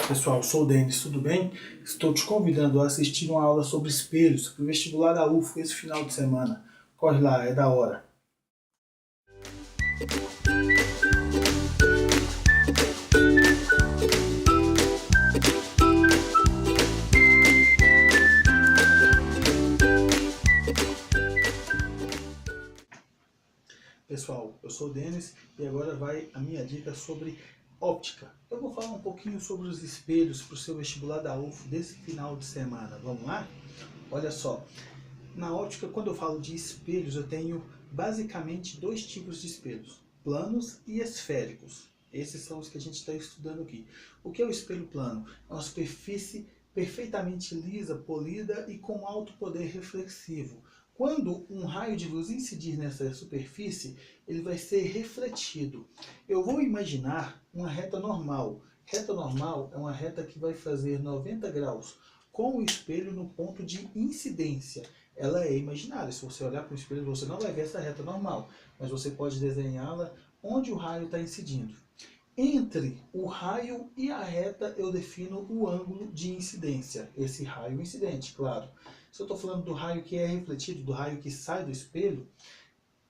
Pessoal, eu sou o Denis, tudo bem? Estou te convidando a assistir uma aula sobre espelhos para o vestibular da UFO esse final de semana. Corre lá, é da hora. Pessoal, eu sou o Denis e agora vai a minha dica sobre óptica. Eu vou falar um pouquinho sobre os espelhos para o seu vestibular da UFO desse final de semana. Vamos lá? Olha só, na óptica, quando eu falo de espelhos, eu tenho basicamente dois tipos de espelhos, planos e esféricos. Esses são os que a gente está estudando aqui. O que é o espelho plano? É uma superfície perfeitamente lisa, polida e com alto poder reflexivo. Quando um raio de luz incidir nessa superfície, ele vai ser refletido. Eu vou imaginar uma reta normal. Reta normal é uma reta que vai fazer 90 graus, com o espelho no ponto de incidência. Ela é imaginária. Se você olhar para o espelho, você não vai ver essa reta normal, mas você pode desenhá-la onde o raio está incidindo. Entre o raio e a reta, eu defino o ângulo de incidência, esse raio incidente, claro. Se eu estou falando do raio que é refletido, do raio que sai do espelho,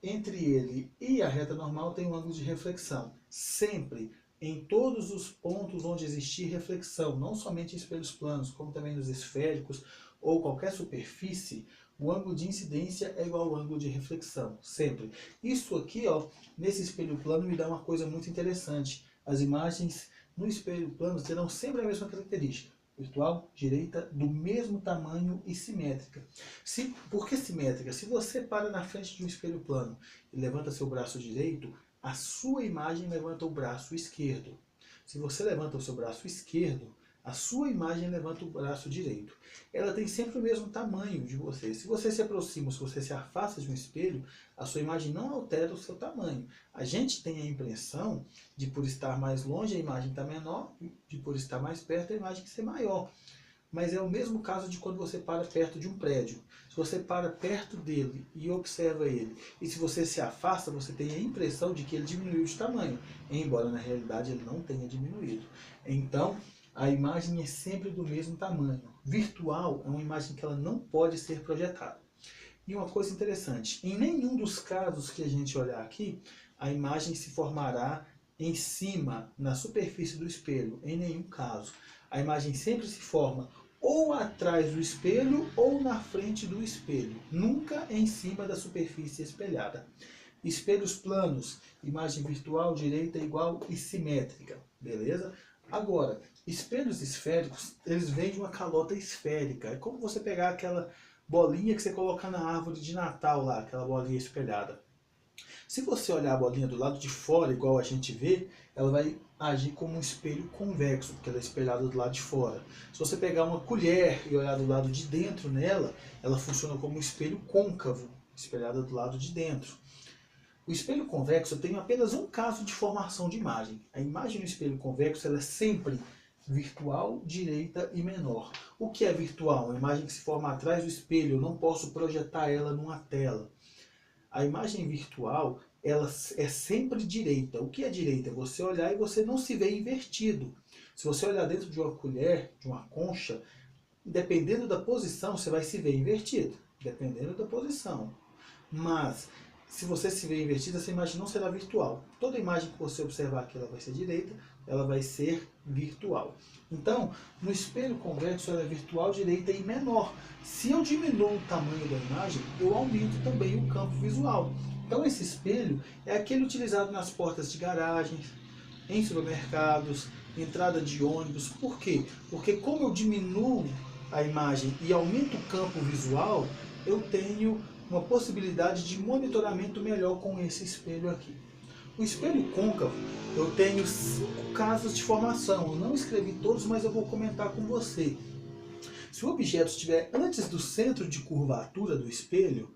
entre ele e a reta normal tem um ângulo de reflexão. Sempre, em todos os pontos onde existir reflexão, não somente em espelhos planos, como também nos esféricos ou qualquer superfície, o ângulo de incidência é igual ao ângulo de reflexão, sempre. Isso aqui, ó, nesse espelho plano, me dá uma coisa muito interessante. As imagens no espelho plano terão sempre a mesma característica. Virtual, direita, do mesmo tamanho e simétrica. Por que simétrica? Se você para na frente de um espelho plano e levanta seu braço direito, a sua imagem levanta o braço esquerdo. Se você levanta o seu braço esquerdo, a sua imagem levanta o braço direito. Ela tem sempre o mesmo tamanho de você. Se você se aproxima, se você se afasta de um espelho, a sua imagem não altera o seu tamanho. A gente tem a impressão de, por estar mais longe, a imagem está menor, de por estar mais perto, a imagem ser maior. Mas é o mesmo caso de quando você para perto de um prédio. Se você para perto dele e observa ele, e se você se afasta, você tem a impressão de que ele diminuiu de tamanho, embora na realidade ele não tenha diminuído. Então, a imagem é sempre do mesmo tamanho. Virtual é uma imagem que ela não pode ser projetada. E uma coisa interessante, em nenhum dos casos que a gente olhar aqui, a imagem se formará em cima, na superfície do espelho, em nenhum caso. A imagem sempre se forma ou atrás do espelho ou na frente do espelho, nunca em cima da superfície espelhada. Espelhos planos, imagem virtual, direita igual e simétrica, beleza? Agora, espelhos esféricos, eles vêm de uma calota esférica. É como você pegar aquela bolinha que você coloca na árvore de Natal lá, aquela bolinha espelhada. Se você olhar a bolinha do lado de fora, igual a gente vê, ela vai agir como um espelho convexo, porque ela é espelhada do lado de fora. Se você pegar uma colher e olhar do lado de dentro nela, ela funciona como um espelho côncavo, espelhada do lado de dentro. O espelho convexo tem apenas um caso de formação de imagem. A imagem no espelho convexo ela é sempre virtual, direita e menor. O que é virtual? Uma imagem que se forma atrás do espelho, eu não posso projetar ela numa tela. A imagem virtual ela é sempre direita. O que é direita? É você olhar e você não se vê invertido. Se você olhar dentro de uma colher, de uma concha, dependendo da posição, você vai se ver invertido. Dependendo da posição. Mas se você se vê invertida, essa imagem não será virtual. Toda imagem que você observar aqui, ela vai ser direita, ela vai ser virtual. Então, no espelho convexo, ela é virtual, direita e menor. Se eu diminuo o tamanho da imagem, eu aumento também o campo visual. Então, esse espelho é aquele utilizado nas portas de garagens, em supermercados, entrada de ônibus. Por quê? Porque como eu diminuo a imagem e aumento o campo visual, eu tenho uma possibilidade de monitoramento melhor com esse espelho aqui. O espelho côncavo, eu tenho 5 casos de formação. Eu não escrevi todos, mas eu vou comentar com você. Se o objeto estiver antes do centro de curvatura do espelho,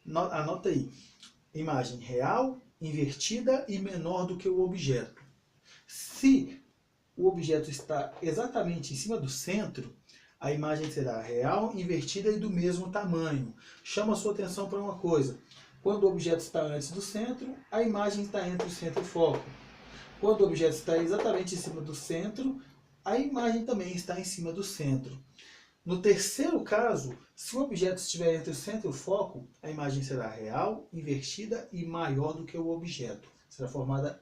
anota aí, imagem real, invertida e menor do que o objeto. Se o objeto está exatamente em cima do centro, a imagem será real, invertida e do mesmo tamanho. Chama a sua atenção para uma coisa. Quando o objeto está antes do centro, a imagem está entre o centro e o foco. Quando o objeto está exatamente em cima do centro, a imagem também está em cima do centro. No terceiro caso, se o objeto estiver entre o centro e o foco, a imagem será real, invertida e maior do que o objeto. Será formada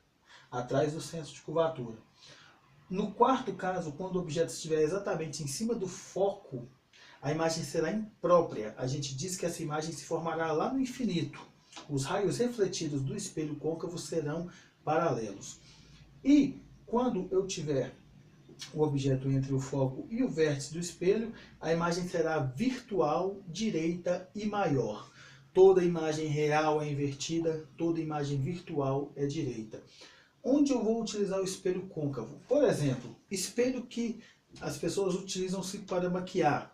atrás do centro de curvatura. No quarto caso, quando o objeto estiver exatamente em cima do foco, a imagem será imprópria. A gente diz que essa imagem se formará lá no infinito. Os raios refletidos do espelho côncavo serão paralelos. E quando eu tiver o objeto entre o foco e o vértice do espelho, a imagem será virtual, direita e maior. Toda imagem real é invertida, toda imagem virtual é direita. Onde eu vou utilizar o espelho côncavo? Por exemplo, espelho que as pessoas utilizam-se para maquiar.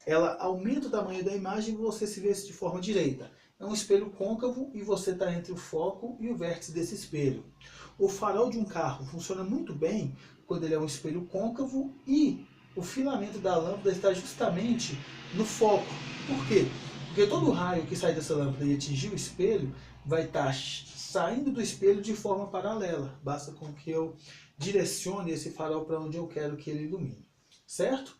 Ela aumenta o tamanho da imagem e você se vê de forma direita. É um espelho côncavo e você está entre o foco e o vértice desse espelho. O farol de um carro funciona muito bem quando ele é um espelho côncavo e o filamento da lâmpada está justamente no foco. Por quê? Porque todo o raio que sai dessa lâmpada e atingir o espelho vai estar saindo do espelho de forma paralela. Basta com que eu direcione esse farol para onde eu quero que ele ilumine. Certo?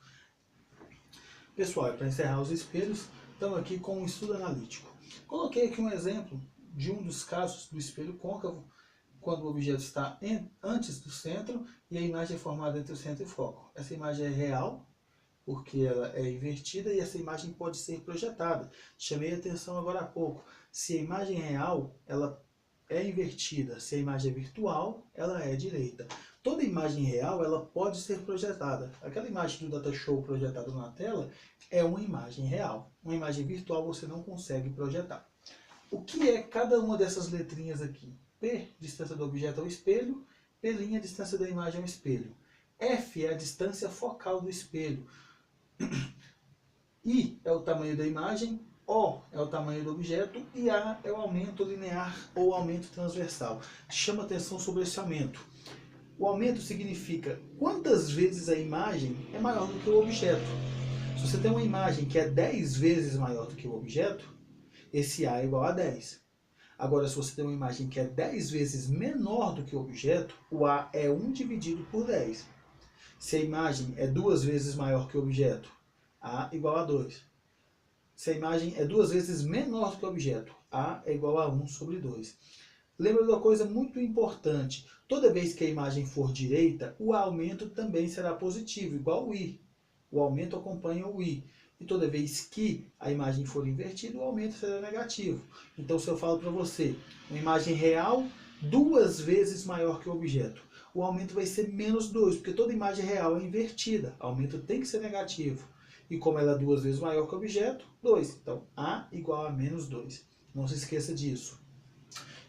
Pessoal, para encerrar os espelhos, estamos aqui com um estudo analítico. Coloquei aqui um exemplo de um dos casos do espelho côncavo, quando o objeto está antes do centro e a imagem é formada entre o centro e o foco. Essa imagem é real, porque ela é invertida e essa imagem pode ser projetada. Chamei a atenção agora há pouco. Se a imagem é real, ela é invertida. Se a imagem é virtual, ela é direita. Toda imagem real, ela pode ser projetada. Aquela imagem do Data Show projetada na tela é uma imagem real. Uma imagem virtual você não consegue projetar. O que é cada uma dessas letrinhas aqui? P, distância do objeto ao espelho. P', distância da imagem ao espelho. F é a distância focal do espelho. I é o tamanho da imagem. O é o tamanho do objeto e A é o aumento linear ou aumento transversal. Chama atenção sobre esse aumento. O aumento significa quantas vezes a imagem é maior do que o objeto. Se você tem uma imagem que é 10 vezes maior do que o objeto, esse A é igual a 10. Agora, se você tem uma imagem que é 10 vezes menor do que o objeto, o A é 1 dividido por 10. Se a imagem é 2 vezes maior que o objeto, A igual a 2. Se a imagem é 2 vezes menor que o objeto, A é igual a 1 sobre 2. Lembra de uma coisa muito importante. Toda vez que a imagem for direita, o aumento também será positivo, igual o I. O aumento acompanha o I. E toda vez que a imagem for invertida, o aumento será negativo. Então, se eu falo para você, uma imagem real 2 vezes maior que o objeto, o aumento vai ser menos 2, porque toda imagem real é invertida. O aumento tem que ser negativo. E como ela é 2 vezes maior que o objeto, 2. Então, A igual a menos 2. Não se esqueça disso.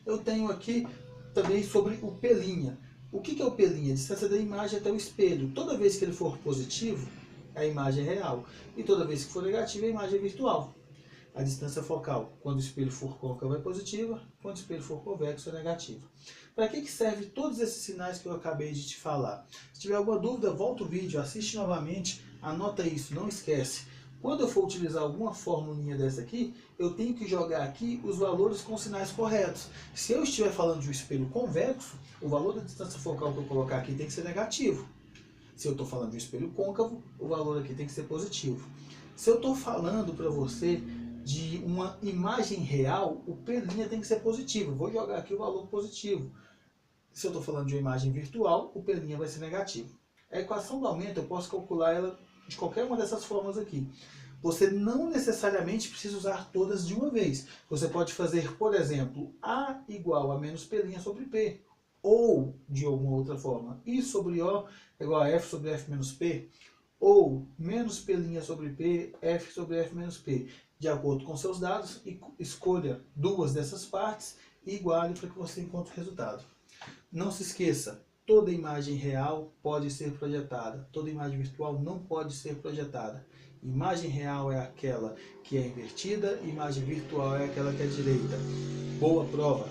Eu tenho aqui também sobre o P'. O que é o P'? A distância da imagem até o espelho. Toda vez que ele for positivo, a imagem é real. E toda vez que for negativo, a imagem é virtual. A distância focal, quando o espelho for côncavo, é positiva. Quando o espelho for convexo, é negativa. Para que serve todos esses sinais que eu acabei de te falar? Se tiver alguma dúvida, volta o vídeo, assiste novamente, anota isso, não esquece. Quando eu for utilizar alguma formulinha dessa aqui, eu tenho que jogar aqui os valores com sinais corretos. Se eu estiver falando de um espelho convexo, o valor da distância focal que eu colocar aqui tem que ser negativo. Se eu estou falando de um espelho côncavo, o valor aqui tem que ser positivo. Se eu estou falando para você de uma imagem real, o P' tem que ser positivo. Vou jogar aqui o valor positivo. Se eu estou falando de uma imagem virtual, o P' vai ser negativo. A equação do aumento eu posso calcular ela de qualquer uma dessas formas aqui. Você não necessariamente precisa usar todas de uma vez. Você pode fazer, por exemplo, A igual a menos P' sobre P. Ou, de alguma outra forma, I sobre O é igual a F sobre F menos P. Ou menos P' sobre P, F sobre F menos P. De acordo com seus dados, escolha duas dessas partes e iguale para que você encontre o resultado. Não se esqueça, toda imagem real pode ser projetada, toda imagem virtual não pode ser projetada. Imagem real é aquela que é invertida, imagem virtual é aquela que é direita. Boa prova!